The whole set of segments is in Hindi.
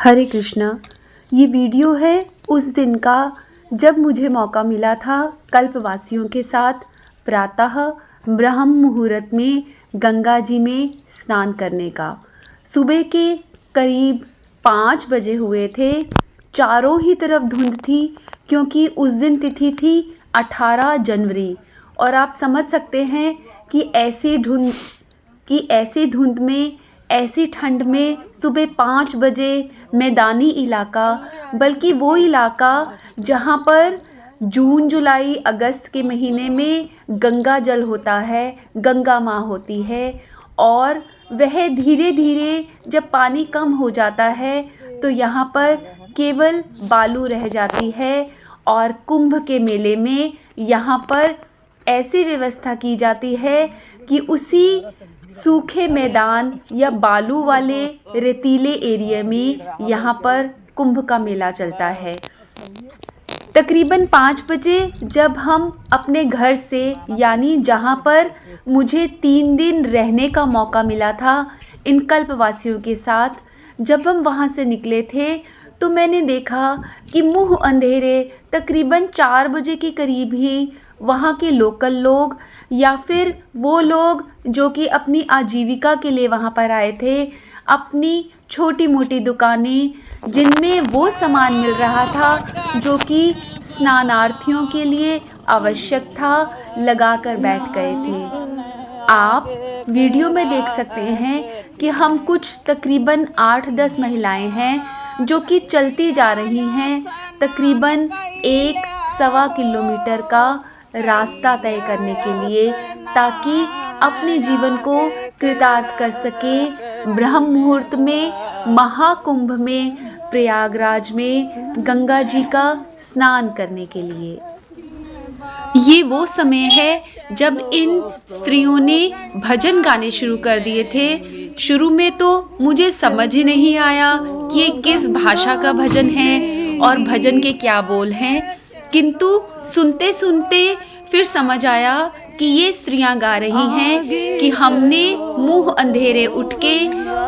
हरे कृष्णा। ये वीडियो है उस दिन का जब मुझे मौका मिला था कल्पवासियों के साथ प्रातः ब्रह्म मुहूर्त में गंगा जी में स्नान करने का। सुबह के करीब 5 बजे हुए थे। चारों ही तरफ धुंध थी क्योंकि उस दिन तिथि थी 18 जनवरी और आप समझ सकते हैं कि ऐसी धुंध में, ऐसी ठंड में सुबह 5 बजे मैदानी इलाका, बल्कि वो इलाका जहाँ पर जून जुलाई अगस्त के महीने में गंगा जल होता है, गंगा माँ होती है और वह धीरे धीरे जब पानी कम हो जाता है तो यहाँ पर केवल बालू रह जाती है। और कुंभ के मेले में यहाँ पर ऐसी व्यवस्था की जाती है कि उसी सूखे मैदान या बालू वाले रेतीले एरिया में यहाँ पर कुंभ का मेला चलता है। तकरीबन 5 बजे जब हम अपने घर से, यानी जहाँ पर मुझे 3 दिन रहने का मौका मिला था इन कल्पवासियों के साथ, जब हम वहाँ से निकले थे तो मैंने देखा कि मुँह अंधेरे तकरीबन 4 बजे के करीब ही वहाँ के लोकल लोग या फिर वो लोग जो कि अपनी आजीविका के लिए वहाँ पर आए थे, अपनी छोटी मोटी दुकानें जिनमें वो सामान मिल रहा था जो कि स्नानार्थियों के लिए आवश्यक था, लगा कर बैठ गए थे। आप वीडियो में देख सकते हैं कि हम कुछ तकरीबन 8-10 महिलाएं हैं जो कि चलती जा रही हैं तकरीबन 1-1.25 किलोमीटर का रास्ता तय करने के लिए, ताकि अपने जीवन को कृतार्थ कर सके ब्रह्म मुहूर्त में, महाकुंभ में, प्रयागराज में गंगा जी का स्नान करने के लिए। ये वो समय है जब इन स्त्रियों ने भजन गाने शुरू कर दिए थे। शुरू में तो मुझे समझ ही नहीं आया कि ये किस भाषा का भजन है और भजन के क्या बोल हैं, किंतु सुनते सुनते फिर समझ आया कि ये स्त्रियां गा रही हैं कि हमने मुंह अंधेरे उठ के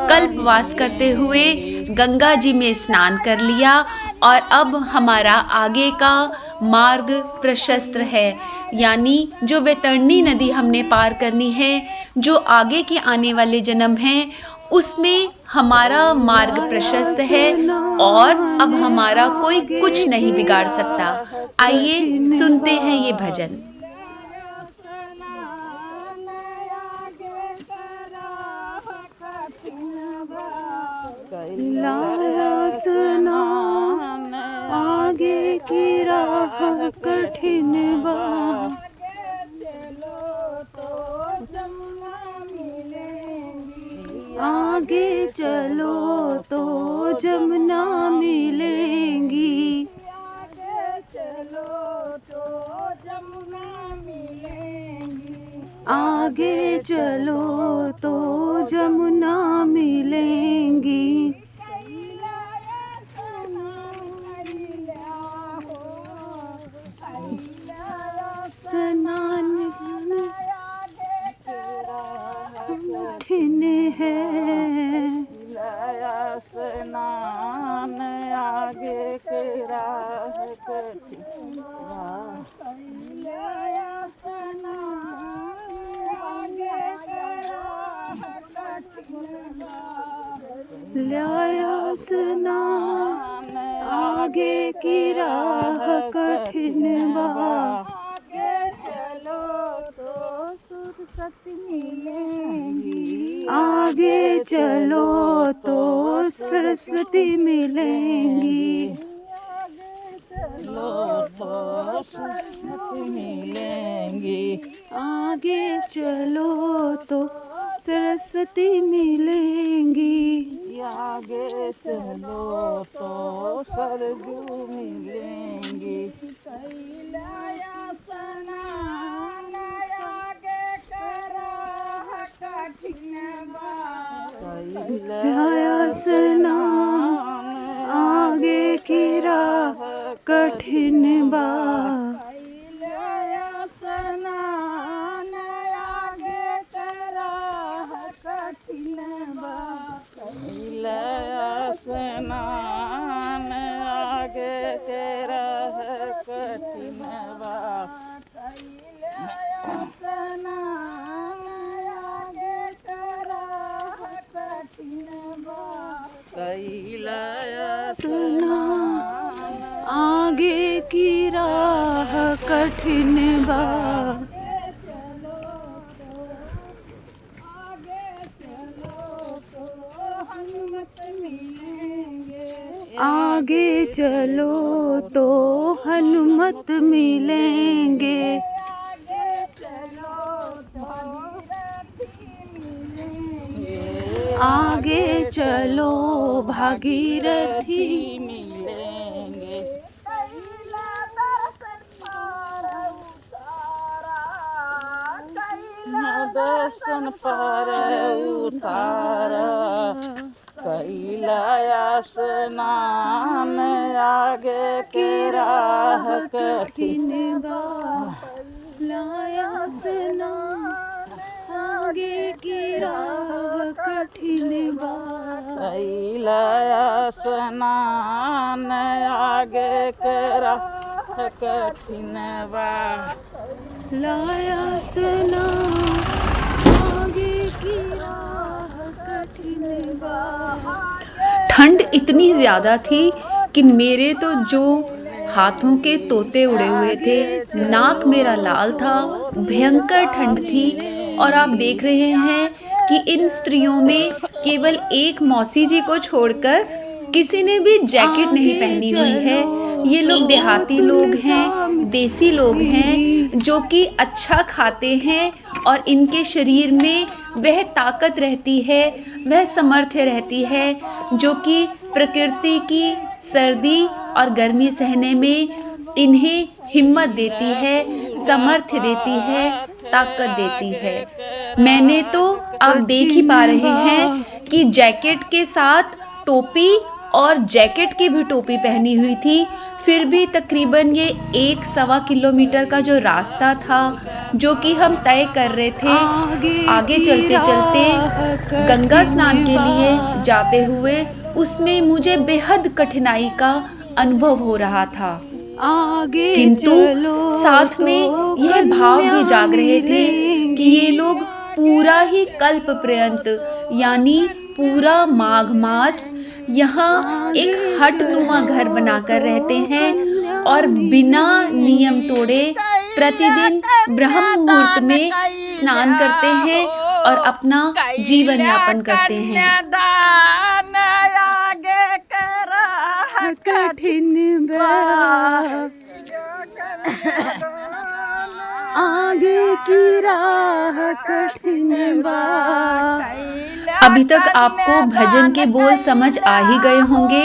कल्पवास करते हुए गंगा जी में स्नान कर लिया और अब हमारा आगे का मार्ग प्रशस्त है, यानी जो वैतरणी नदी हमने पार करनी है, जो आगे के आने वाले जन्म हैं उसमें हमारा मार्ग प्रशस्त है और अब हमारा कोई कुछ नहीं बिगाड़ सकता। आइए सुनते हैं ये भजन। लाया स्नान आगे की राह कठिन बा, आगे चलो तो जमुना मिलेंगी, आगे चलो तो जमुना मिलेंगी। स्नान कठिन है, स्नान आगे के राह कठिन, लाया स्नान आगे की राह कठिन बा, आगे चलो तो सरस्वती मिलेंगी, आगे चलो तो सरस्वती मिलेंगी, आगे चलो तो सरजू मिलेंगी। लाया स्नान आगे की राह कठिन बा, लाया स्नान आगे की राह कठिन बा, लाया स्नान स्नान आगे की राह कठिन बा। आगे चलो तो हनुमत मिलेंगे। आगे चलो भागीरथी मिलेंगे। दर्शन पर उतारा कैला स्नान आगे के राह कठिन बा। लाया स्नान आगे की राह कठिन बा। कैला स्नान आगे के राह कठिन बा। लाया स्नान आगे की राह कठिन बा। ठंड इतनी ज़्यादा थी कि मेरे तो जो हाथों के तोते उड़े हुए थे, नाक मेरा लाल था, भयंकर ठंड थी। और आप देख रहे हैं कि इन स्त्रियों में केवल एक मौसी जी को छोड़कर किसी ने भी जैकेट नहीं पहनी हुई है। ये लोग देहाती लोग हैं, देसी लोग हैं, जो कि अच्छा खाते हैं और इनके शरीर में वह ताकत रहती है, वह सामर्थ्य रहती है जो कि प्रकृति की सर्दी और गर्मी सहने में इन्हें हिम्मत देती है, सामर्थ्य देती है, ताकत देती है। मैंने तो आप देख ही पा रहे हैं कि जैकेट के साथ टोपी और जैकेट की भी टोपी पहनी हुई थी। फिर भी तकरीबन ये 1-1.25 किलोमीटर का जो रास्ता था जो कि हम तय कर रहे थे, आगे चलते चलते गंगा स्नान के लिए जाते हुए, उसमें मुझे बेहद कठिनाई का अनुभव हो रहा था। किंतु साथ में यह भाव भी जाग रहे थे कि ये लोग पूरा ही कल्प पर्यंत यानी पूरा माघ मास यहाँ एक हटनुमा घर बनाकर रहते हैं और बिना नियम तोड़े प्रतिदिन ब्रह्म मुहूर्त में स्नान करते हैं और अपना जीवन यापन करते हैं। कठिन बा आगे की राह कठिन बा। अभी तक आपको भजन के बोल समझ आ ही गए होंगे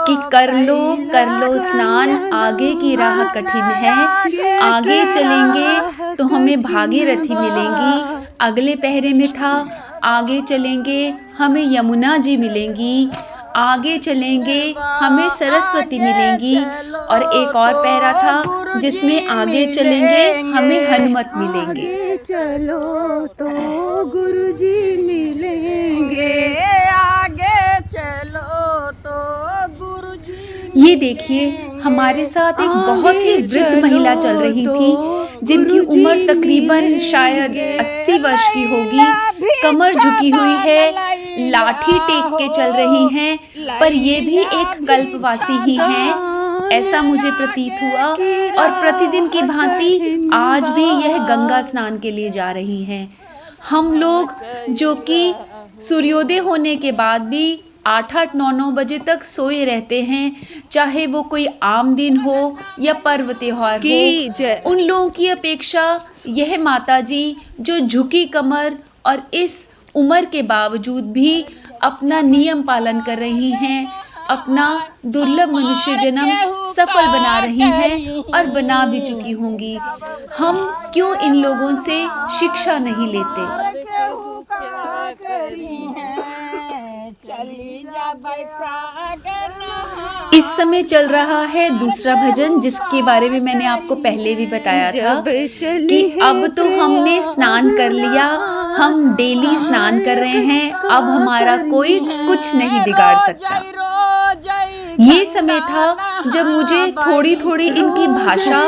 कि कर लो स्नान आगे की राह कठिन है। आगे चलेंगे तो हमें भागीरथी मिलेंगी। अगले पहरे में था आगे चलेंगे हमें यमुना जी मिलेंगी, आगे चलेंगे हमें सरस्वती मिलेंगी। और एक और पहरा था जिसमें आगे चलेंगे हमें हनुमत मिलेंगे। आगे चलो तो गुरुजी मिलेंगे। आगे चलो तो गुरुजी। ये देखिए हमारे साथ एक बहुत ही वृद्ध महिला चल रही थी जिनकी उम्र तकरीबन शायद 80 वर्ष की होगी। कमर झुकी हुई है, लाठी टेक के चल रही हैं, पर ये भी एक कल्पवासी ही हैं, ऐसा मुझे प्रतीत हुआ। और प्रतिदिन की भांति आज भी यह गंगा स्नान के लिए जा रही हैं। हम लोग जो कि सूर्योदय होने के बाद भी 8-8, 9-9 बजे तक सोए रहते हैं, चाहे वो कोई आम दिन हो या पर्व त्योहार हो। उन लोगों की अपेक्षा यह माताजी जो झुकी कमर और इस उम्र के बावजूद भी अपना नियम पालन कर रही हैं, अपना दुर्लभ मनुष्य जन्म सफल बना रही हैं और बना भी चुकी होंगी। हम क्यों इन लोगों से शिक्षा नहीं लेते? इस समय चल रहा है दूसरा भजन जिसके बारे में मैंने आपको पहले भी बताया था कि अब तो हमने स्नान कर लिया, हम डेली स्नान कर रहे हैं, अब हमारा कोई कुछ नहीं बिगाड़ सकता। ये समय था जब मुझे थोड़ी थोड़ी इनकी भाषा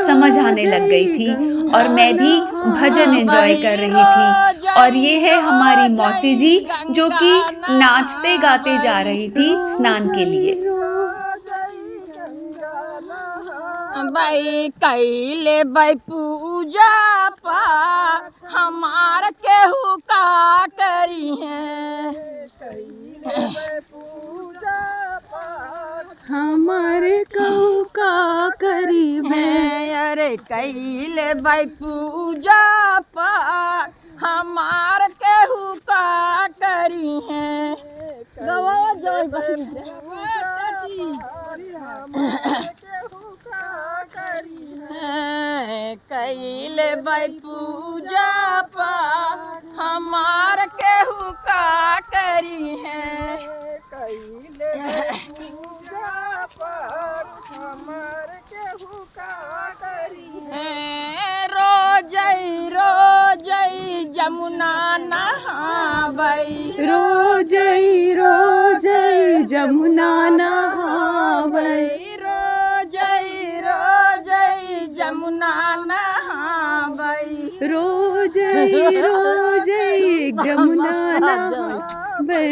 समझ आने लग गई थी और मैं भी भजन एंजॉय कर रही थी। और ये है हमारी मौसी जी जो कि नाचते गाते जा रही थी स्नान के लिए। भाई कैले भाई पूजा पा हमार केहू का करी है, हमारे कहू का करीब है। अरे कैले भाई पूजा पा हमार केहू का करी है। गवा जय कैले भाई पूजा पा हमार केहू का करी है। कैले पूजा पा हमार केहू का करी है। रोजई रोजई जमुना नहावई, रोजई रोजई जमुना नहावई, रोजई रोजई जमुना नहावई, रोजई रोजई जमुना नहावई,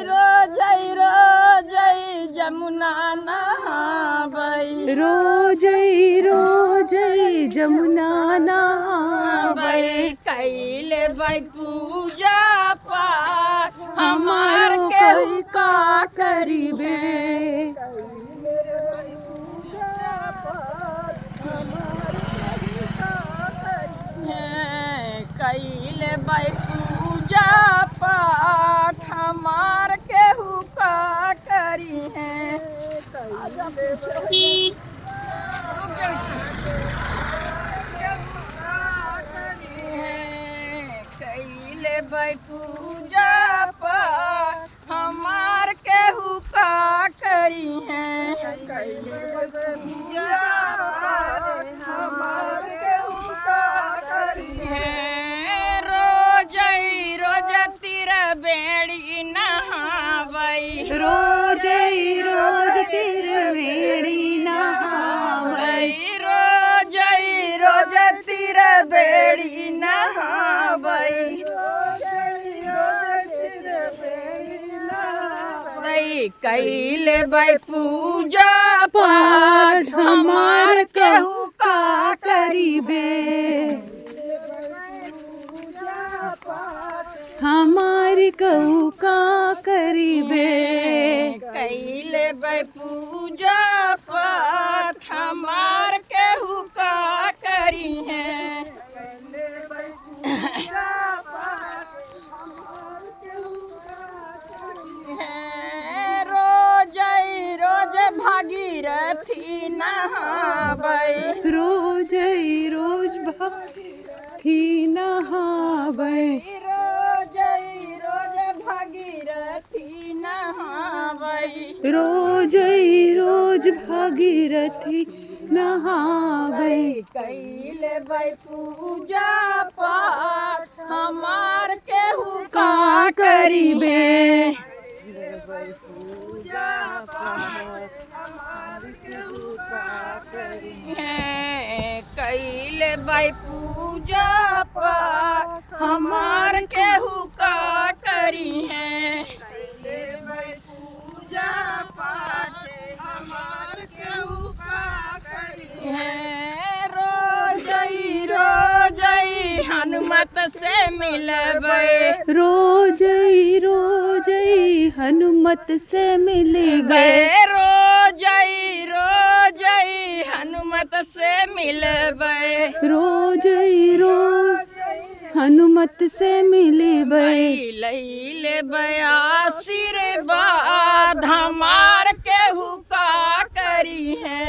रोजई रोजई जमुना नहावई, रोजई रोजई जमुना नहावई। कैले भाई पूजा पाठ हमार हमारो के कोई का करीबे, कैले भाई पूजा पाठ हमार केहू का करी है। कैले भाई पूजा पाठ हमार केहू का करी है। कैले भाई पूजा पाठ हमार केहू का करी है। रोजई रोज तिर बेड़ी नहावई, रोजई रोज तिरवेड़ी नहावई, रोजई रोज तिर बेड़ी नहावई, कैले भाई पूजा पाठ हमार कहू का करीबे, हमारी कहू का करीबे। कैले भाई पूजा पाठ हमार केहू का करी है। रोजई रोज भागीरथी नहावई, रोजई रोज भागीरथी नहावई, रोजई रोज भागीरथी नहावई, रोजई रोज भागीरथी नहावई। कैले भाई पूजा पाठ हमार केहू का करीबे, कैले भाई पूजा पाठ हमार केहू का करी है। कैले भाई पूजा पाठ हमार केहू का करी है। रोजई रोजई हनुमत से मिलबे, रोजई रोजई हनुमत से मिलबे, रोजई रोजई हनुमत से मिलबे, रोजई रोज हनुमत से मिलबे। लैले आशीर्वाद हमार केहू का करी है।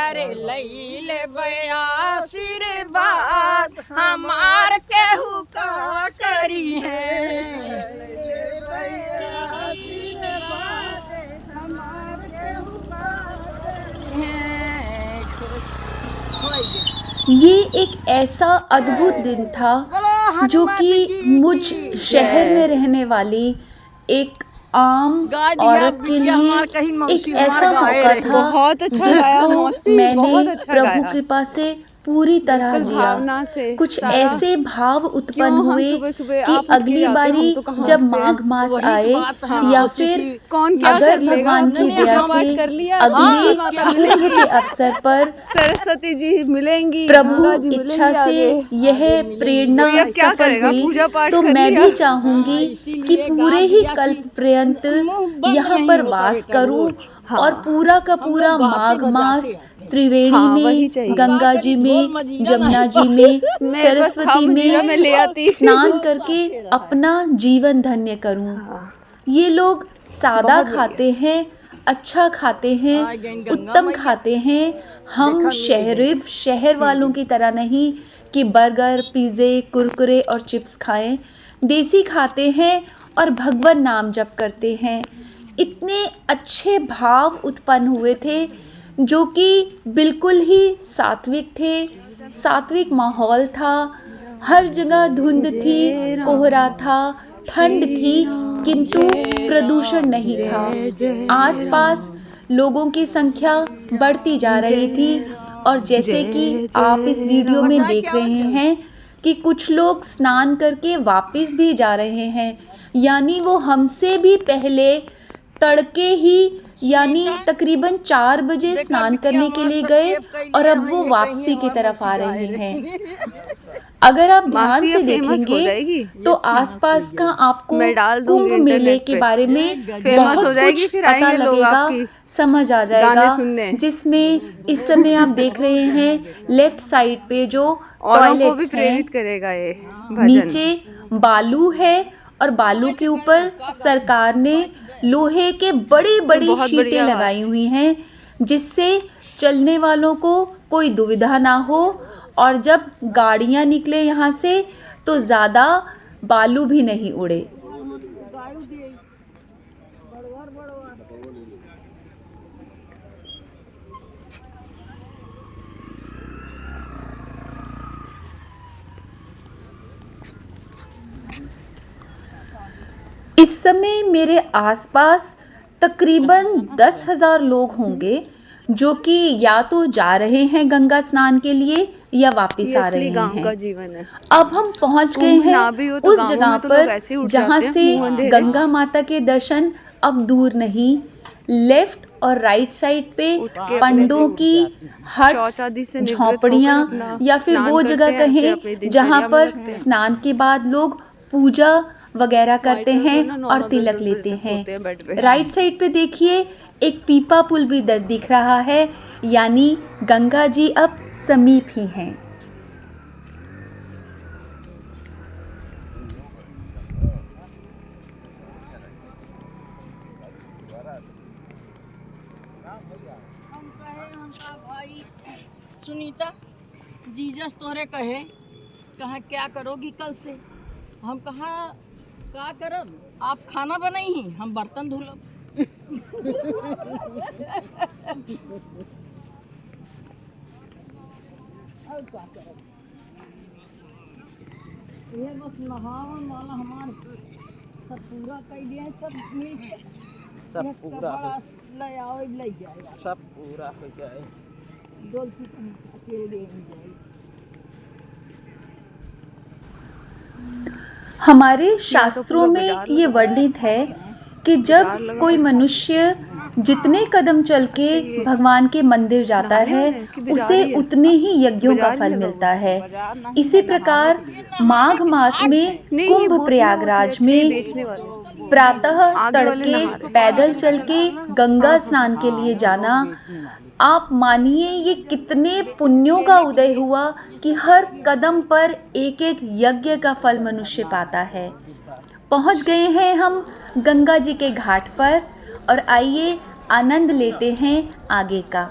अरे लैले आशीर्वाद हमार केहू का करी है। ये एक ऐसा अद्भुत दिन था जो कि मुझ शहर में रहने वाली एक आम औरत के लिए एक ऐसा मौका था बहुत अच्छा गाया जिसको मौसी, बहुत मैंने अच्छा प्रभु गाया। कृपा से पूरी तरह भावना जिया। से कुछ सारा। ऐसे भाव उत्पन्न क्यों हम हुए सुबह-सुबह कि आप उठ के अगली जाते, बारी हम तो कहाँ जब उठते हैं? माघ मास वही तो आए बात है, या सोचे फिर कि कौन क्या अगर कर लेगा? भगवान की हमने दया बात से कर लिया, अगले माता कुंभ के अवसर पर सरस्वती जी मिलेंगी, प्रभु गंगा जी मिलेंगी इच्छा से आगे। यह प्रेरणा तो यह क्या सफल करेगा? हुई पूजा पाठ तो कर मैं लिया। भी चाहूंगी कि पूरे ही कल्प पर्यंत यहाँ पर वास करूं और पूरा का पूरा माघ मास त्रिवेणी हाँ, वही में, चाहिए। गंगा जी में, जमुना जी में, सरस्वती मजीरा में ले आती। में स्नान करके अपना जीवन धन्य करूं। ये लोग सादा खाते हैं, अच्छा खाते हैं, उत्तम खाते हैं। हम शहर वालों की तरह नहीं कि बर्गर, पिज़्ज़े, कुरकुरे और चिप्स खाएं। देसी खाते हैं और भगवान नाम जप करते हैं। इतने अच्छे भाव उत्पन्न हुए थे जो कि बिल्कुल ही सात्विक थे। सात्विक माहौल था, हर जगह धुंध थी, कोहरा था, ठंड थी, किंतु प्रदूषण नहीं था। आसपास लोगों की संख्या बढ़ती जा रही थी और जैसे कि आप इस वीडियो में देख रहे हैं कि कुछ लोग स्नान करके वापस भी जा रहे हैं, यानी वो हमसे भी पहले तड़के ही यानी तकरीबन 4 बजे स्नान करने के लिए गए और अब वो वापसी की तरफ आ रहे हैं। अगर आप ध्यान से देखेंगे तो आसपास का आपको कुंभ मेले के बारे में बहुत कुछ पता लगेगा, समझ आ जाएगा, जिसमें इस समय आप देख रहे हैं लेफ्ट साइड पे जो टॉयलेट्स हैं, नीचे बालू है और बालू के ऊपर सरकार ने लोहे के बड़ी शीटें लगाई हुई हैं जिससे चलने वालों को कोई दुविधा ना हो और जब गाड़ियां निकले यहाँ से तो ज़्यादा बालू भी नहीं उड़े। इस समय मेरे आसपास तकरीबन 10,000 लोग होंगे जो कि या तो जा रहे हैं गंगा स्नान के लिए या वापस आ रहे हैं। जीवन है। अब हम पहुंच गए हैं उस जगह पर जहां से गंगा माता के दर्शन अब दूर नहीं। लेफ्ट और राइट साइड पे पंडों की हट्स, झोपड़ियाँ या फिर वो जगह कहें जहाँ पर स्नान के बाद लोग पूजा वगैरह करते हैं और तिलक लेते हैं। राइट साइड पे देखिए एक पीपा पुल भी दिख रहा है, यानी गंगा जी अब समीप ही हैं। भाई सुनीता, जीजस तोरे कहे कहा क्या करोगी कल से? हम कहा का करब, आप खाना बनाई ही, हम बर्तन धुलब। ये बस नहावन वाला हमार सब पूरा कर दिया, सब सब पूरा ले आओ ले जाएगा, सब पूरा हो जाए, डोलची अकेले जाए। हमारे शास्त्रों में ये वर्णित है कि जब कोई मनुष्य जितने कदम चल के भगवान के मंदिर जाता है उसे उतने ही यज्ञों का फल मिलता है। इसी प्रकार माघ मास में कुंभ प्रयागराज में प्रातः तड़के पैदल चल के गंगा स्नान के लिए जाना, आप मानिए ये कितने पुण्यों का उदय हुआ कि हर कदम पर एक एक यज्ञ का फल मनुष्य पाता है। पहुंच गए हैं हम गंगा जी के घाट पर और आइए आनंद लेते हैं आगे का।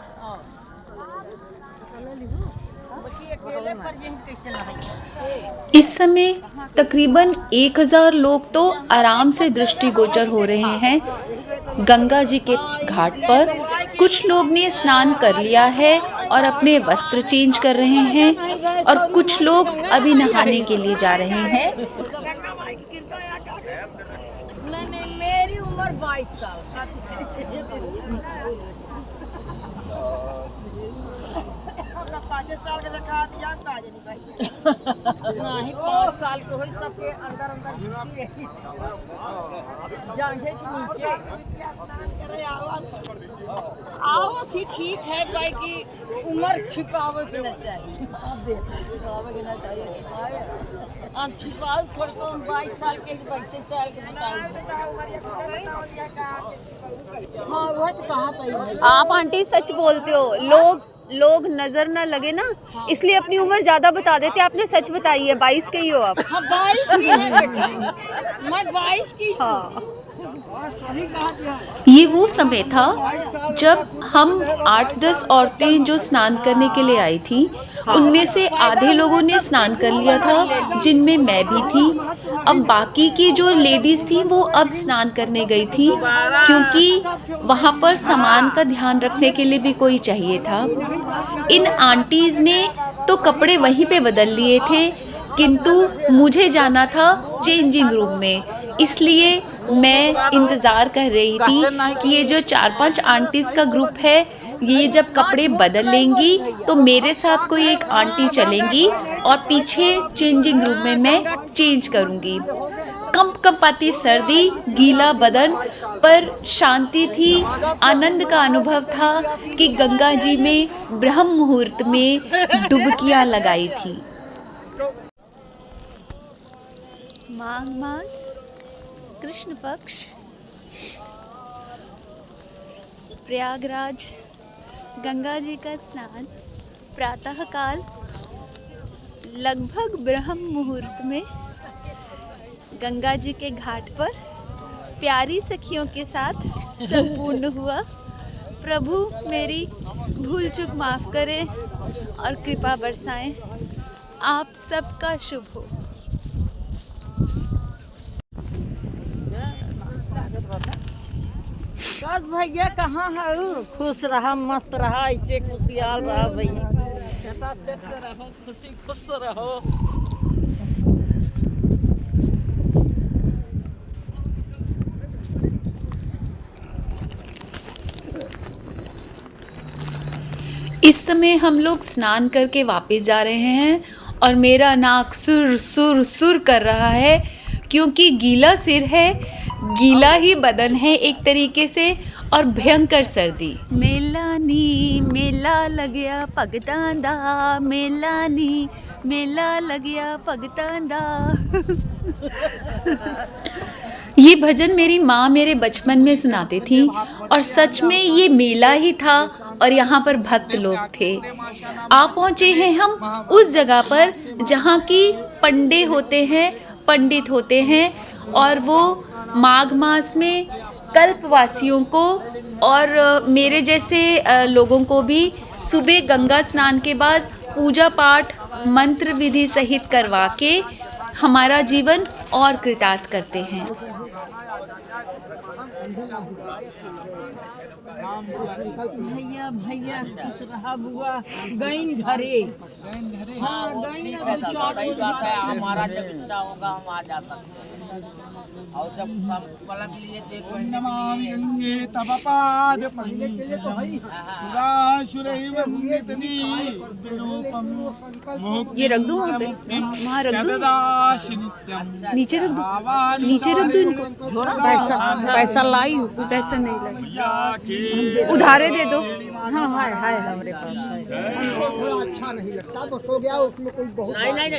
इस समय तकरीबन 1000 लोग तो आराम से दृष्टिगोचर हो रहे हैं गंगा जी के घाट पर। कुछ लोग ने स्नान कर लिया है और अपने वस्त्र चेंज कर रहे हैं और कुछ लोग अभी नहाने के लिए जा रहे हैं। नहीं मेरी उम्र 22 साल साल के दिखा दिया नहीं 5 साल के हो सबके अंदर जांघे के नीचे आओ कि ठीक है भाई की उम्र छिपावे के ना चाहिए छिपावे के ना चाहिए अब छिपाओ थोड़ा तो 22 साल के 22 साल के हाँ वह तो कहाँ पे आप आंटी सच बोलते हो, लोग नजर ना लगे ना, इसलिए अपनी उम्र ज्यादा बता देते। आपने सच बताई है, 22 के ही हो आप। हाँ 22 की है बेटा, मैं 22 की हाँ, ये वो समय था जब हम 8-10 औरतें जो स्नान करने के लिए आई थी, उनमें से आधे लोगों ने स्नान कर लिया था, जिनमें मैं भी थी। अब बाकी की जो लेडीज़ थी वो अब स्नान करने गई थी, क्योंकि वहाँ पर सामान का ध्यान रखने के लिए भी कोई चाहिए था। इन आंटीज़ ने तो कपड़े वहीं पे बदल लिए थे, किंतु मुझे जाना था चेंजिंग रूम में, इसलिए मैं इंतज़ार कर रही थी कि ये जो 4-5 आंटीज़ का ग्रुप है, ये जब कपड़े बदल लेंगी तो मेरे साथ कोई एक आंटी चलेंगी और पीछे चेंजिंग रूम में मैं चेंज करूँगी। कंपकंपाती सर्दी, गीला बदन, पर शांति थी, आनंद का अनुभव था कि गंगा जी में ब्रह्म मुहूर्त में डुबकियाँ लगाई थी। माघ मास, कृष्ण पक्ष, प्रयागराज, गंगा जी का स्नान, प्रातःकाल लगभग ब्रह्म मुहूर्त में गंगा जी के घाट पर प्यारी सखियों के साथ संपूर्ण हुआ। प्रभु मेरी भूल चूक माफ़ करें और कृपा बरसाएं। आप सबका शुभ हो। बस भैया कहाँ है? खुश रहा, मस्त रहा, ऐसे खुशहाल रहा भैया। खुश रहो। इस समय हम लोग स्नान करके वापस जा रहे हैं और मेरा नाक सुर सुर सुर कर रहा है, क्योंकि गीला सिर है, गीला ही बदन है एक तरीके से, और भयंकर सर्दी। मेला नी मेला लग्या भगतां दा, मेला नी मेला लग्या भगतां दा। ये भजन मेरी माँ मेरे बचपन में सुनाती थी, और सच में ये मेला ही था और यहाँ पर भक्त लोग थे। आ पहुँचे हैं हम उस जगह पर जहाँ की पंडित होते हैं और वो माघ मास में कल्पवासियों को और मेरे जैसे लोगों को भी सुबह गंगा स्नान के बाद पूजा पाठ मंत्र विधि सहित करवा के हमारा जीवन और कृतार्थ करते हैं। भैया भैया खुश रहा बुआ, गईन घरे। हाँ गईन घरे बात है, हमारा जब इच्छा होगा हम आ जा सकते हैं, और जब हम पलक लिए देखो ये रख दूँ वहाँ पे, वहाँ रख दूँ, नीचे रख दूँ, नीचे रख दूँ इनको। पैसा लाई पैसा नहीं लाई, उधारे दे दो। हाँ है हमारे पास है। अच्छा नहीं लगता, बस हो गया उसमें कोई बहुत नहीं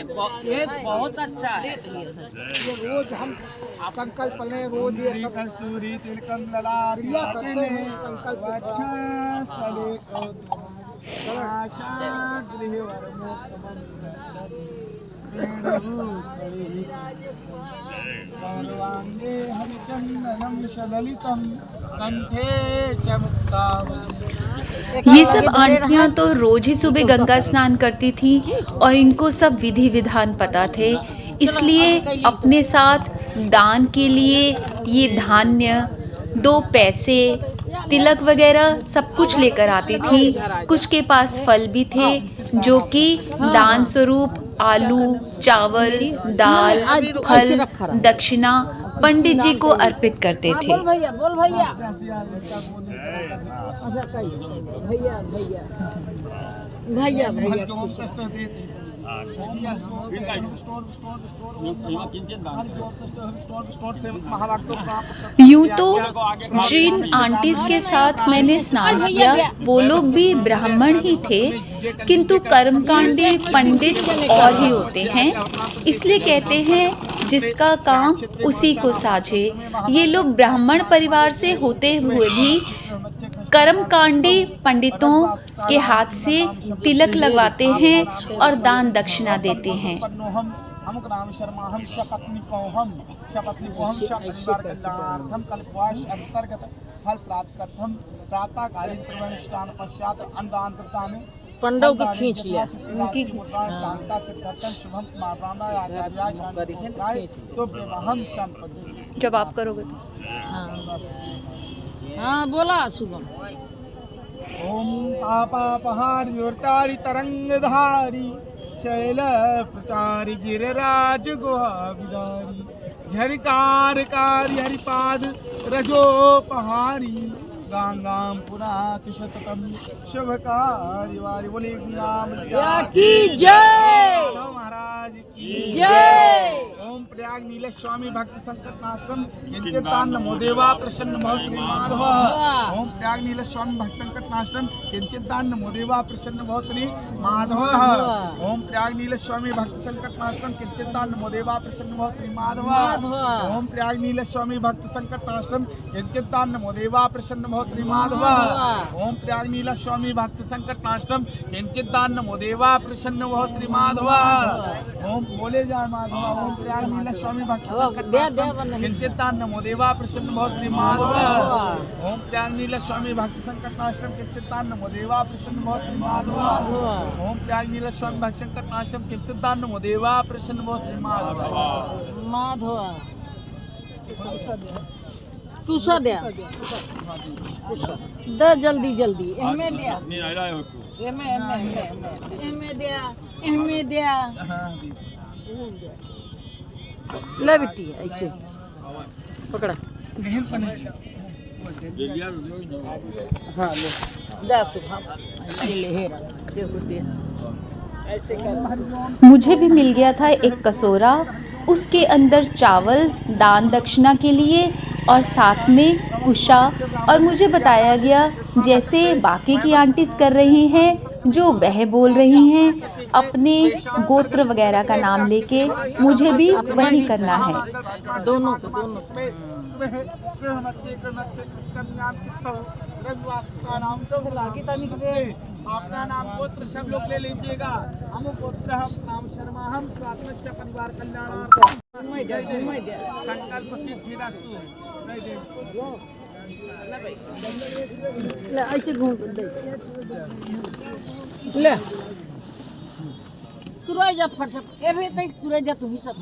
ये बहुत अच्छा है। ये रोज हम संकल्प लें, रोज ये कस्तूरी तिलकम ललारिया करते हैं संकल्प। ये सब आंटियां तो रोज ही सुबह गंगा स्नान करती थी और इनको सब विधि विधान पता थे, इसलिए अपने साथ दान के लिए ये धान्य, 2 पैसे, तिलक वगैरह सब कुछ लेकर आती थी। कुछ के पास फल भी थे जो कि दान स्वरूप आलू, चावल, दाल, फल, दक्षिणा पंडित जी को अर्पित करते थे। बोल भैया भैया भैया भैया यूं तो जिन आंटीज के साथ मैंने स्नान किया वो लोग भी ब्राह्मण ही थे, किंतु कर्मकांडी पंडित और ही होते हैं। इसलिए कहते हैं जिसका काम उसी को साझे। ये लोग ब्राह्मण परिवार से होते हुए भी कर्मकांडी पंडितों के हाथ से तिलक लगवाते हैं और दान दक्षिणा देते हैं। हम ग्राम शर्मा हम शपथनिकोहम शपरिवार कल्याणार्थम कल्पवास अंतर्गत फल प्राप्त करथम प्रातः कालीन प्रवष्टान पश्चात अन्नदान में पंडव की खींच लिया उनकी शांता सिद्धार्थम शुभम प्राणाय आचार्य तो ब्रह्महम संपदि। जब आप करोगे तो हाँ बोला शुभम। ओम पापापहारी और तारी तरंगधारी शैल प्रचारी गिरिराज गुहा विदारी झरिकार कारी हरिपाद रजोपहारी गांगाम पुरात शततम शुभकारी वारी बोले नाम की जय महाराज की जय। ओम प्रयाग नील स्वामी भक्त संकट नाशम किंचितान नमो देवा प्रसन्न भव श्री माधव। ओम प्रयाग नील स्वामी भक्त संकट नाशम किंचितान नमो देवा प्रसन्न भव श्री माधव। ओम प्रयाग नील स्वामी भक्त संकट नाशम किंचितान नमो देवा प्रसन्न भव श्री माधव। ओम प्रयाग नील स्वामी भक्त संकट नाशम किंचितान नमो देवा प्रसन्न भव श्री माधव। ओम प्रयाग नील स्वामी भक्त संकट नाशम किंचितान नमो देवा प्रसन्न भव श्री माधव। ओम बोले जाए माधव। ओम प्रयाग नील स्वामी भक्त संकट किंचितान नमो देवा प्रसन्न भव श्री माधव। ओम प्रयाग नील स्वामी भक्त संकट नाशम किंचितान नमो देवा प्रसन्न भव श्री माधव। ओम प्रयाग नील स्वामी भक्त संकट नाशम किंचितान नमो देवा प्रसन्न भव श्री माधव। माधवा कुसा दे द जल्दी जल्दी एमे दिया एमे दिया ले बिट्टी ऐसे पकड़ा हाँ ले जा सुबह ले हेरा देखो दे ऐसे कर। मुझे भी मिल गया था एक कटोरा, उसके अंदर चावल दान दक्षिणा के लिए और साथ में कुशा, और मुझे बताया गया जैसे बाकी की आंटीज कर रही हैं जो वह बोल रही हैं अपने गोत्र वगैरह का नाम लेके, मुझे भी वही करना है। दोनों अपना नाम गोत्र सब लोग ले लीजिएगा। हम गोत्र हम नाम शर्मा हम स्वात्मच्च परिवार कल्याणार्थम संकल्प सिद्धिरस्तु। ले ऐसे घूम दे ले कुराई जा फट ए भे तई कुराई जा तू ही सब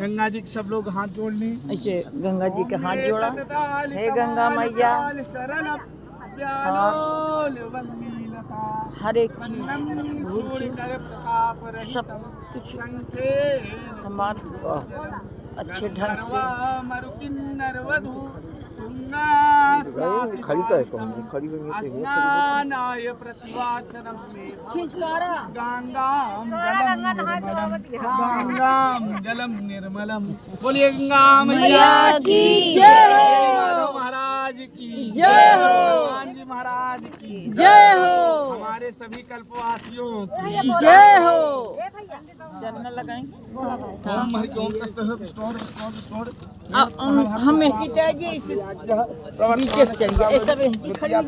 गंगा जी सब लोग हाथ जोड़ लें। ऐसे गंगा जी के हाथ जोड़ा। हे गंगा मैया हरे सब कुछ हमारे अच्छे ढंग से खड़ी का है खड़ी गंगाम जलम निर्मलम। बोलिए गंगा मैया की जय हो, महाराज की जय हो, हनुमान जी महाराज की जय हो, हमारे सभी कल्पवासियों की जय हो। ओम हरि ओम तस्तः स्टोर स्टोर स्टोर। हमें किताजी इसे नीचे से चलिए ऐसा भी खड़ी आओ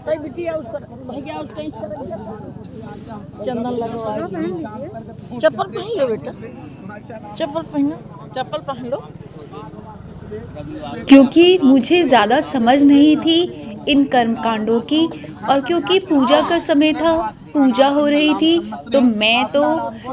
तई बिटिया उस पर भैया उस कहीं से चंदन लगवा चप्पल पहन लो बेटा चप्पल पहन लो। क्योंकि मुझे ज़्यादा समझ नहीं थी इन कर्मकांडों की, और क्योंकि पूजा का समय था, पूजा हो रही थी, तो मैं तो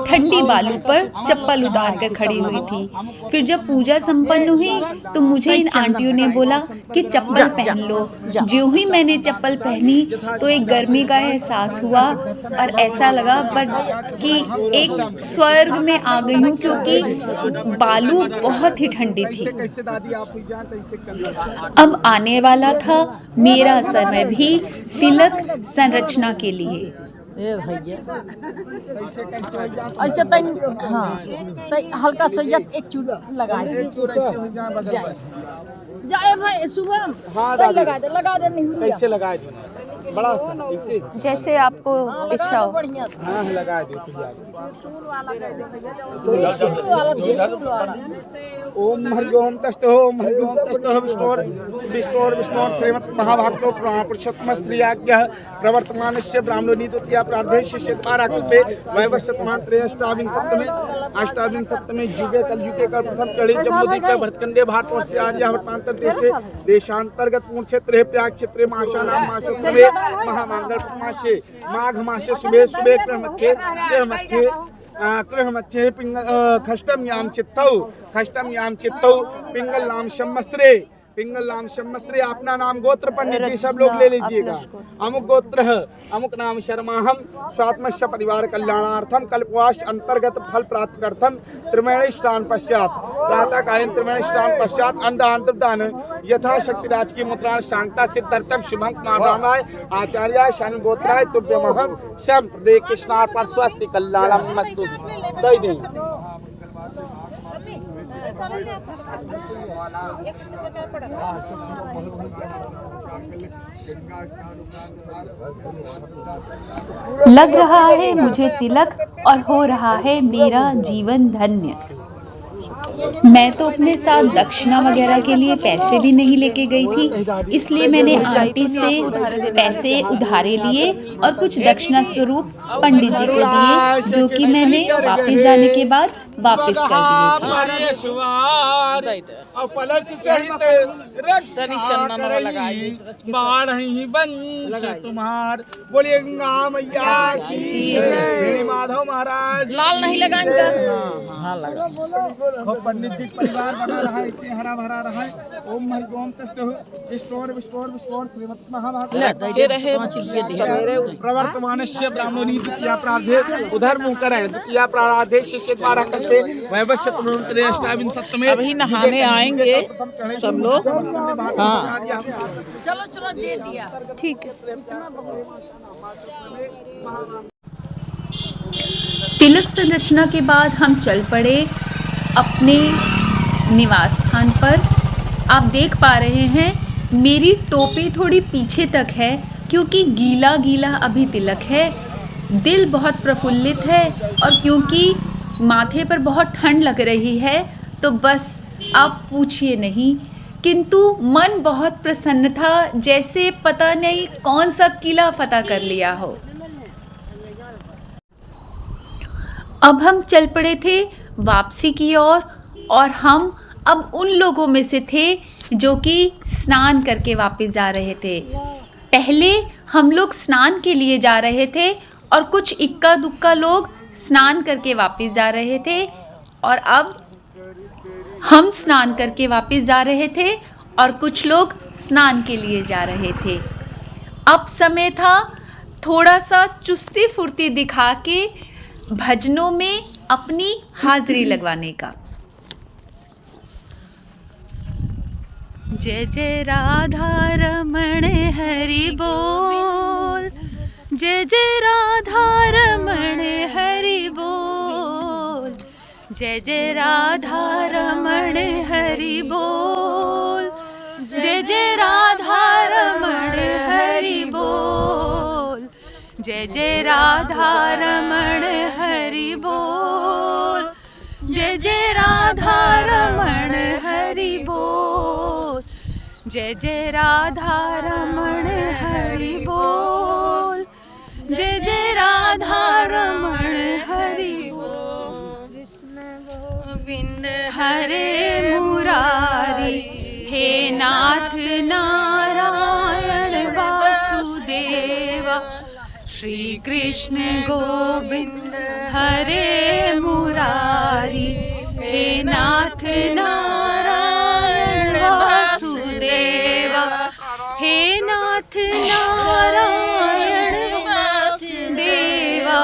ठंडी बालू पर चप्पल उतार कर खड़ी हुई थी। फिर जब पूजा संपन्न हुई तो मुझे इन आंटियों ने बोला कि चप्पल पहन लो। ज्यों ही मैंने चप्पल पहनी तो एक गर्मी का एहसास हुआ और ऐसा लगा कि एक स्वर्ग में आ गई हूँ, क्योंकि बालू बहुत ही ठंडी थी। कैसे दादी आप हुई जान तैसे चल रहा अब आने वाला था मेरा समय भी तिलक संरचना के लिए। ए भैया कैसे कैसे हुई जान ऐसे तन हाँ तन हल्का सा एक चूड़ लगा दे कैसे हुई जान बदल बस जाए भाई सुबह हाँ तन दादी लगा दे नहीं कैसे लगाए दी बड़ा सा कैसे जैसे आपको इच्छा हो। बढ़िया से हाँ लगा देती यार ओम हरिओम तस्त ओम हरिओम तस्त विष्णोर विष्णोर विष्णोर श्रीमत् महाभागवतो पुरुषोत्तम स्त्रियाज्ञः प्रवर्तमानस्य ब्राह्मणोनि द्वितीया प्रार्धे शिष्यद्वारा कृते वैवस्वतमान्त्रे अष्टाविंशत्तमे युगे कलयुगे का प्रथम कड़ी जम्बूद्वीपे भरतखंडे भारतवर्षे आर्यावर्तांतर देशे देशांतर्गत पूर्ण क्षेत्रे प्रयाग क्षेत्रे मासानां मासोत्तमे महामांगल मासे माघ मासे शुभे शुभे कृहमच्छे खष्टम्याम चित्तौ पिंगल नाम संवत्सरे अपना नाम गोत्र पंडित जी सब लोग ले लीजिएगा। अमुक गोत्र अमुक नाम शर्माहम स्वात्मस्य परिवार कल्याणार्थम कल्पवास अंतर्गत फल प्राप्त करथम त्रिवेणी स्नान पश्चात प्रातः कालीन त्रिवेणी स्नान पश्चात अंधान यथाशक्ति राज की मुद्रा शांता सिद्धार्थम शुभं महारामाय आचार्याय शन गोत्राय तुभ्यमहम शम प्रदे कृष्णार पर स्वस्ति कल्याणम मस्तु दई दें। लग रहा है मुझे तिलक और हो रहा है मेरा जीवन धन्य। मैं तो अपने साथ दक्षिणा वगैरह के लिए पैसे भी नहीं लेके गई थी, इसलिए मैंने आंटी से पैसे उधारे लिए और कुछ दक्षिणा स्वरूप पंडित जी को दिए, जो कि मैंने वापस जाने के बाद वापस कर दिए थे। तुम्हार बोलिए गंगा मैया की माधव महाराज लाल नहीं लगाएंगे हाँ लगा पंडित जी परिवार बना रहा है, इससे हरा भरा रहा है। ओम हरि ओम तस्त विष्णोर विष्णोर विष्णोर श्रीमत् महाभागवत प्रवर्तमानस्य ब्राह्मणोनि द्वितीया प्रार्धे उधर मुंह करें द्वितीया प्रार्धे शिष्य द्वारा करते वैवस्वतमन्त्रे अष्टाविंशत्तमे अभी नहाने आएंगे सब लोग। हाँ चलो दे दिया ठीक है। तिलक संरचना के बाद हम चल पड़े अपने निवास स्थान पर। आप देख पा रहे हैं मेरी टोपी थोड़ी पीछे तक है, क्योंकि गीला गीला अभी तिलक है। दिल बहुत प्रफुल्लित है और क्योंकि माथे पर बहुत ठंड लग रही है तो बस आप पूछिए नहीं, किंतु मन बहुत प्रसन्न था, जैसे पता नहीं कौन सा किला फतह कर लिया हो। अब हम चल पड़े थे वापसी की ओर और हम अब उन लोगों में से थे जो कि स्नान करके वापस जा रहे थे। पहले हम लोग स्नान के लिए जा रहे थे और कुछ इक्का दुक्का लोग स्नान करके वापस जा रहे थे, और अब हम स्नान करके वापस जा रहे थे और कुछ लोग स्नान के लिए जा रहे थे। अब समय था थोड़ा सा चुस्ती फुर्ती दिखा के भजनों में अपनी हाजिरी लगवाने का। जय जय राधा रमण हरि बोल, जय जय राधा रमण हरि बोल, जय जय राधा रमण हरि बोल, जय जय राधा रमण हरि बोल, जय जय राधा रमण हरि बोल, जय जय राधा रमण हरि बोल, जय जय राधा रमण हरि बोल, जय जय राधा रमण हरि बोल। कृष्ण गोविंद हरे मुरारी, हे नाथ नारायण वासुदेव। श्री कृष्ण गोविंद हरे मुरारी, हे नाथ नारायण वासुदेवा, हे नाथ नारायण वासुदेवा,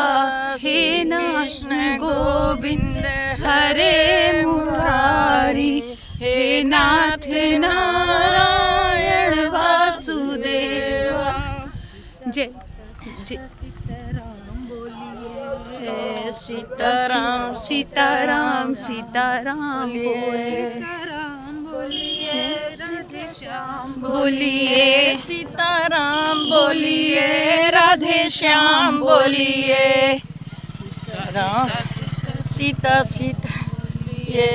हे नाथ गोविंद हरे मुरारी, हे नाथ नारायण वासुदेवा। जय जय सीताराम सीताराम सीताराम बोलिए, बोलिए सीताराम बोलिए, राधे श्याम बोलिए, सीता सीता ये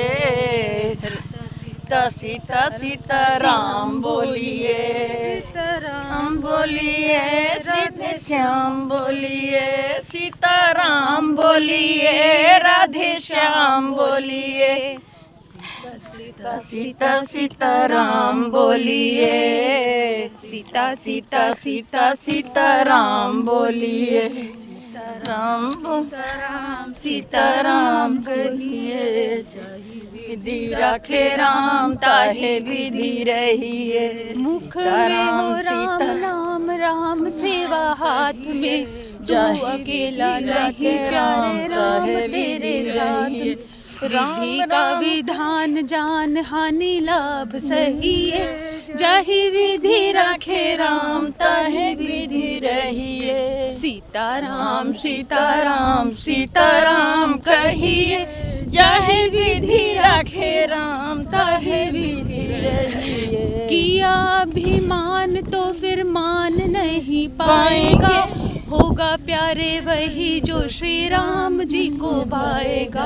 सीता सीताराम बोलिए, सीताराम बोलिए, राधे श्याम बोलिए, सीताराम बोलिए, राधे श्याम बोलिए, सीता सीताराम बोलिए, सीता सीता सीता सीताराम बोलिए, सीताराम सीताराम बोलिए, विधि रखे राम ताहे विधि रहिए, मुख में हो राम राम राम सेवा हाथ में, तू अकेला नहीं प्यारे राम तेरे साथ, विधि का विधान जान हानि लाभ सही है, जाहि विधि रखे राम ताहे विधि रहिए, सीताराम सीताराम सीताराम कहिए, जाहे विधि रखे राम ताहे विधि रहिए, किया अभिमान तो फिर मान नहीं पाएगा, होगा प्यारे वही जो श्री राम जी को भाएगा,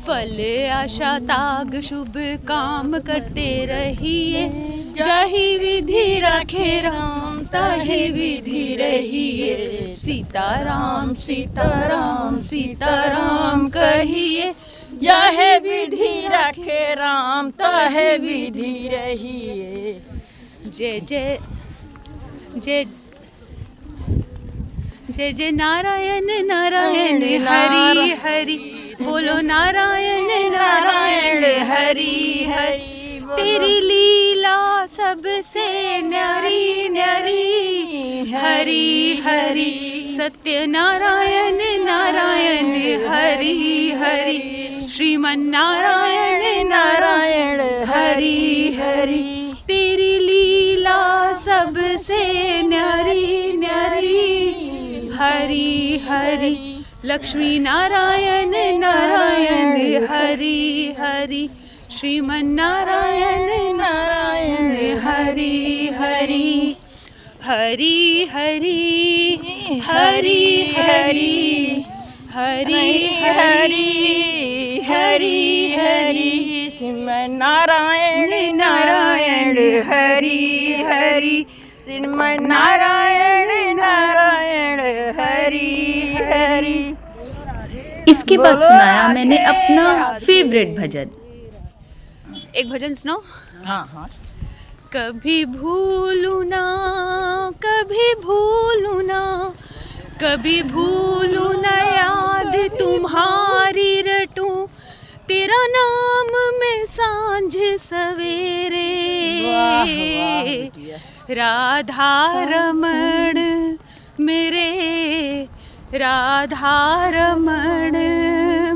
फल आशा ताग शुभ काम करते रहिए, जाहि विधि रखे राम ताहि विधि रहिए, सीताराम सीताराम सीताराम कहिए, जाहे विधि रखे राम ताहे विधि रहिए। जय जय जय जय जय नारायण नारायण हरि हरि, बोलो नारायण नारायण हरि हरि, तेरी लीला सबसे न्यारी न्यारी, हरि हरि सत्य नारायण नारायण हरि हरि, श्रीमन नारायण नारायण हरि हरि, तेरी लीला सबसे न्यारी न्यारी, हरि हरि लक्ष्मी नारायण नारायण हरि हरि, श्रीमन नारायण नारायण हरि हरि, हरि हरि हरि हरि हरि हरि हरि हरि, श्रीमन नारायण नारायण हरि हरि, श्रीमन नारायण नारायण हरि हरि। इसके बाद सुनाया मैंने अपना फेवरेट भजन। एक भजन सुनाओ। हाँ हाँ। कभी भूलू ना कभी भूलू ना, कभी भूलू ना याद तुम्हारी रटूं, तेरा नाम मैं सांझ सवेरे, राधा रमण मेरे, राधा रमण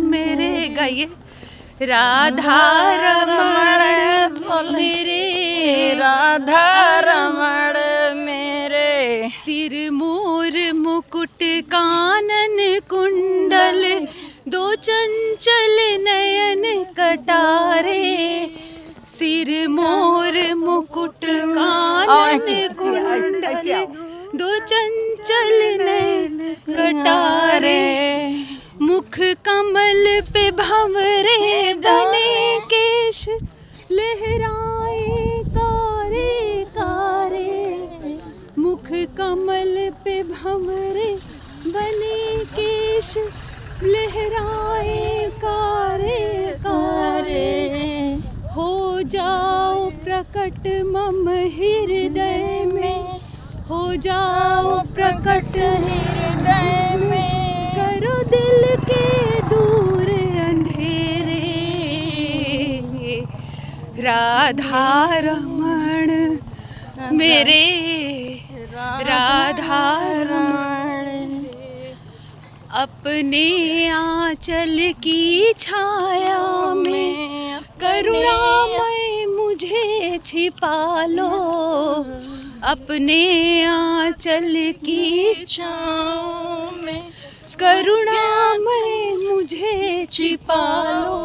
मेरे, गाइए, राधा रमण मेरे, राधा रमण मेरे, सिर मोर मुकुट कानन कुंडल, दो चंचल नयन कटारे, सिर मोर मुकुट कानन कुंडल, दो चंचल नयन कटारे, मुख कमल पे भंवरे बने केश, लहराए कारे कारे, मुख कमल पे भंवरे बने केश, लहराए कारे कारे, हो जाओ प्रकट मम हृदय में, हो जाओ प्रकट हृदय राधा रमण मेरे राधा रमण, अपने आंचल की छाया में करुणामय मुझे छिपा लो, अपने आंचल की छाँव में करुणामय मुझे छिपा लो।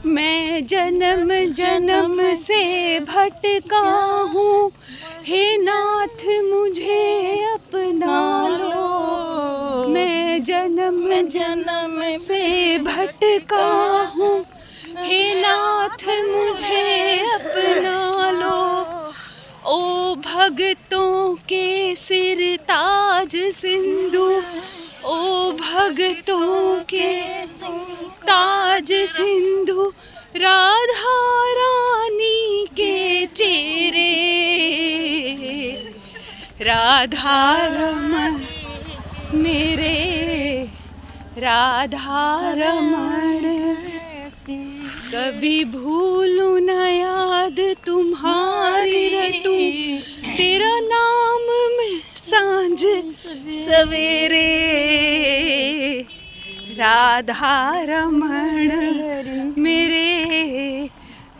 मैं जन्म जन्म से भटका हूँ, हे नाथ मुझे अपना लो। मैं जन्म जन्म से भटका हूँ, हे नाथ मुझे अपना लो। ओ भगतों के सिर ताज सिंधु, ओ भगतों के ताज सिंधु, राधा रानी के चेहरे, राधा रमण मेरे राधा रमण। कभी भूलूं न याद तुम्हारी रटूं, तेरा नाम में सांझ सवेरे, राधा रमण मेरे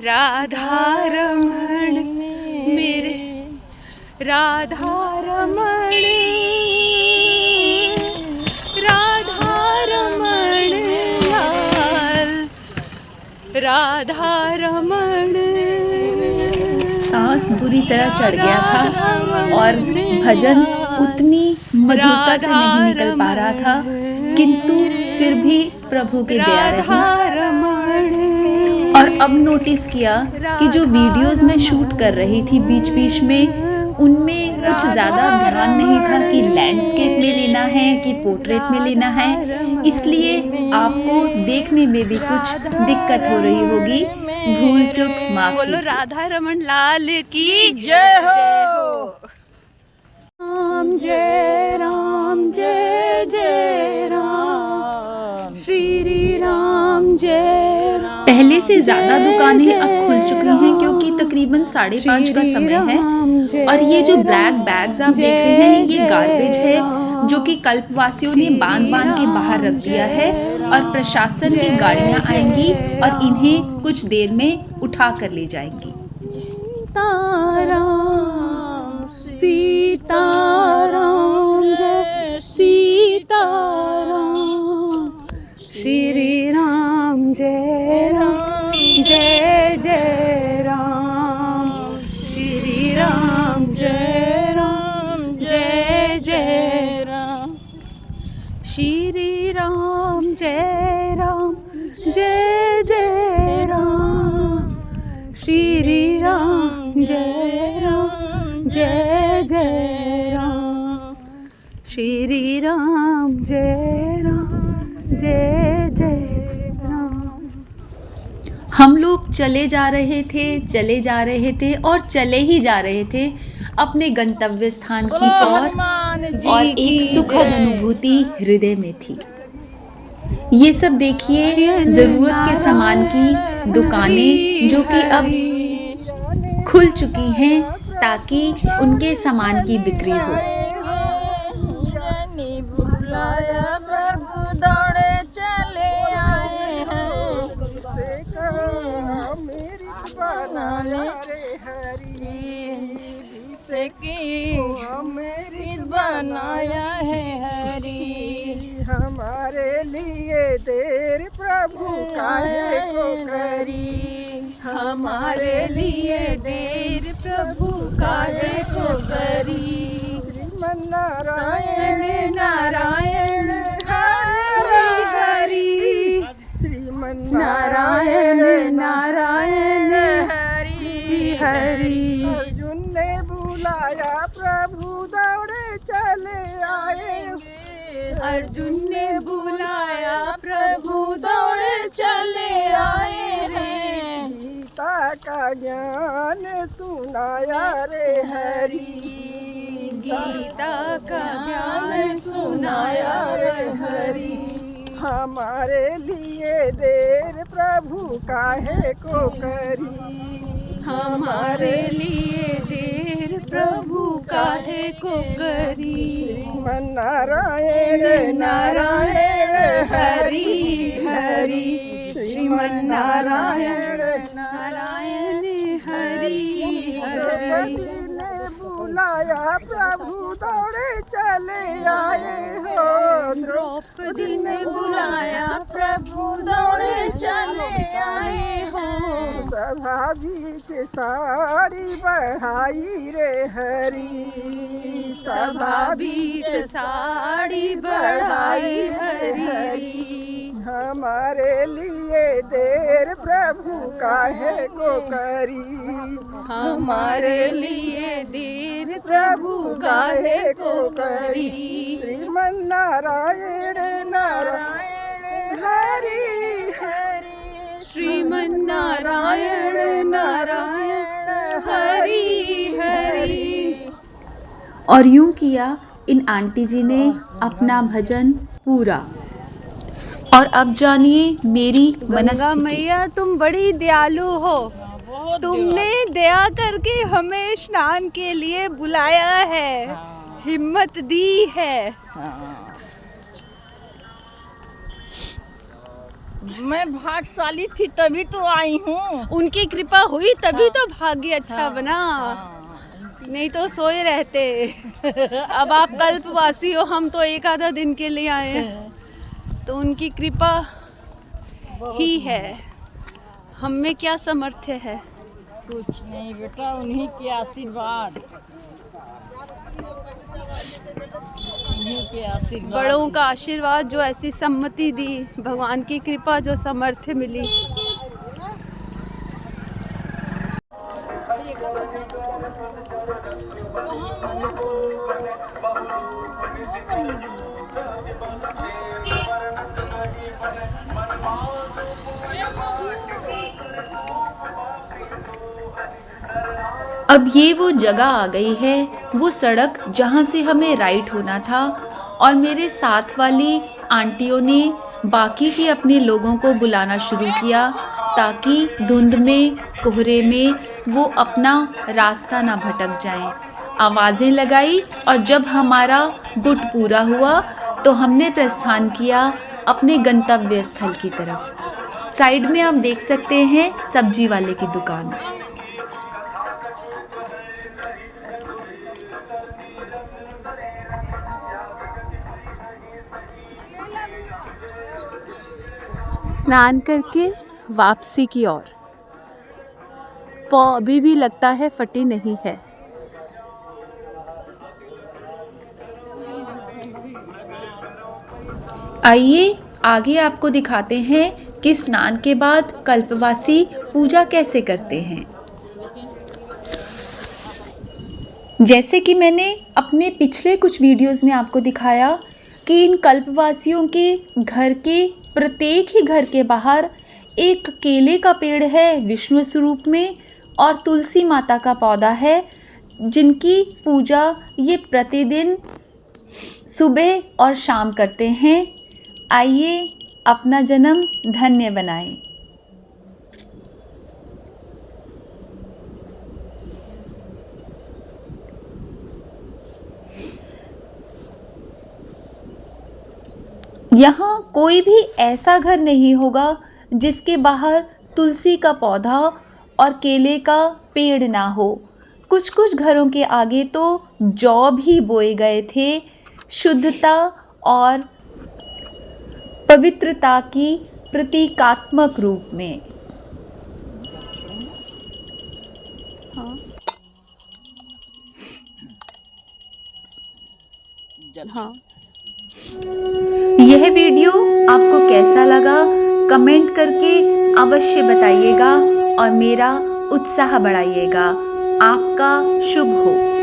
राधा रमण मेरे राधा रमण, राधा रमण लाल, राधा रमण। सांस बुरी तरह चढ़ गया था और भजन उतनी मधुरता से नहीं निकल पा रहा था, किंतु फिर भी प्रभु की दया रही। और अब नोटिस किया कि जो वीडियोस में शूट कर रही थी बीच बीच में, उनमें कुछ ज़्यादा ध्यान नहीं था कि लैंडस्केप में लेना है कि पोर्ट्रेट में लेना है, इसलिए आपको देखने में भी कुछ दिक्कत हो रही होगी। भूल चूक माफ बोलो कीजिए। राधा रमण लाल की जय हो। राम जय राम जय जय राम, श्री राम जय राम। पहले से ज़्यादा दुकानें अब खुल चुकी हैं क्योंकि तकरीबन 5:30 का समय है। और ये जो ब्लैक बैग्स आप देख रहे हैं, ये गार्बेज है जो कि कल्पवासियों ने बांध के बाहर रख दिया है, और प्रशासन की गाड़ियां आएंगी और इन्हें कुछ देर में उठा कर ले जाएंगी। सीताराम सीताराम जय सीताराम, श्री राम जय जय राम, श्री राम जय जय राम, श्री राम जय जय राम, श्री राम जय जय राम, श्री राम जय जय राम। हम लोग चले जा रहे थे और चले ही जा रहे थे अपने गंतव्य स्थान की ओर, और एक सुखद अनुभूति हृदय में थी। ये सब देखिए, ज़रूरत के सामान की दुकानें जो कि अब खुल चुकी हैं ताकि उनके सामान की बिक्री हो। बनाया है हरी, हमारे लिए देर प्रभु काहे को करी, हमारे लिए देर प्रभु काहे को करी। श्रीमन नारायण नारायण हरि हरि, श्रीमन नारायण नारायण हरि हरि। अर्जुन ने बुलाया प्रभु दौड़े चले आए, अर्जुन ने बुलाया प्रभु दौड़े चले आए रे। गीता का ज्ञान सुनाया रे हरि, गीता का ज्ञान सुनाया रे हरि। हमारे लिए देर प्रभु काहे को करी, हमारे लिए देर प्रभु काहे को करी। श्रीमन नारायण नारायण हरि हरि, श्रीमन नारायण नारायण हरि हरि। ने बुलाया प्रभु दौड़े चले आए हो, द्रौपदी ने बुलाया प्रभु दौड़े चले आए हो। सभा बीच साड़ी बढ़ाई रे हरी, सभा बीच साड़ी बढ़ाई हरी। हमारे लिए देर प्रभु काहे को करी, हमारे लिए देर प्रभु काहे को करी। श्रीमन नारायण नारायण हरि हरि, श्रीमन नारायण नारायण हरि हरि। और यूं किया इन आंटी जी ने अपना भजन पूरा। और अब जानिए मेरी गंगा मनस्थिति। मैया तुम बड़ी दयालु हो, तुमने दया करके हमें स्नान के लिए बुलाया है, हिम्मत दी है। मैं भाग्यशाली थी तभी तो आई हूँ। उनकी कृपा हुई तभी तो भाग्य अच्छा बना, नहीं तो सोए रहते। अब आप कल्पवासी हो, हम तो एक आधा दिन के लिए आए हैं, तो उनकी कृपा ही है, हम में क्या सामर्थ्य है। कुछ नहीं बेटा, उन्हीं के आशीर्वाद, उन्हीं के आशीर्वाद। बड़ों का आशीर्वाद जो ऐसी सम्मति दी, भगवान की कृपा जो सामर्थ्य मिली। अब ये वो जगह आ गई है, वो सड़क जहाँ से हमें राइट होना था। और मेरे साथ वाली आंटियों ने बाकी के अपने लोगों को बुलाना शुरू किया ताकि धुंध में, कोहरे में वो अपना रास्ता ना भटक जाएं। आवाज़ें लगाई और जब हमारा गुट पूरा हुआ तो हमने प्रस्थान किया अपने गंतव्य स्थल की तरफ। साइड में आप देख सकते हैं सब्जी वाले की दुकान। स्नान करके वापसी की ओर। पाँव अभी भी लगता है फटी नहीं है। आइए आगे आपको दिखाते हैं कि स्नान के बाद कल्पवासी पूजा कैसे करते हैं। जैसे कि मैंने अपने पिछले कुछ वीडियोस में आपको दिखाया कि इन कल्पवासियों के घर के प्रत्येक ही घर के बाहर एक केले का पेड़ है विष्णु स्वरूप में, और तुलसी माता का पौधा है जिनकी पूजा ये प्रतिदिन सुबह और शाम करते हैं। आइए अपना जन्म धन्य बनाएं। यहाँ कोई भी ऐसा घर नहीं होगा जिसके बाहर तुलसी का पौधा और केले का पेड़ ना हो। कुछ कुछ घरों के आगे तो जौ भी बोए गए थे, शुद्धता और पवित्रता की प्रतीकात्मक रूप में। हाँ। यह वीडियो आपको कैसा लगा कमेंट करके अवश्य बताइएगा और मेरा उत्साह बढ़ाइएगा। आपका शुभ हो।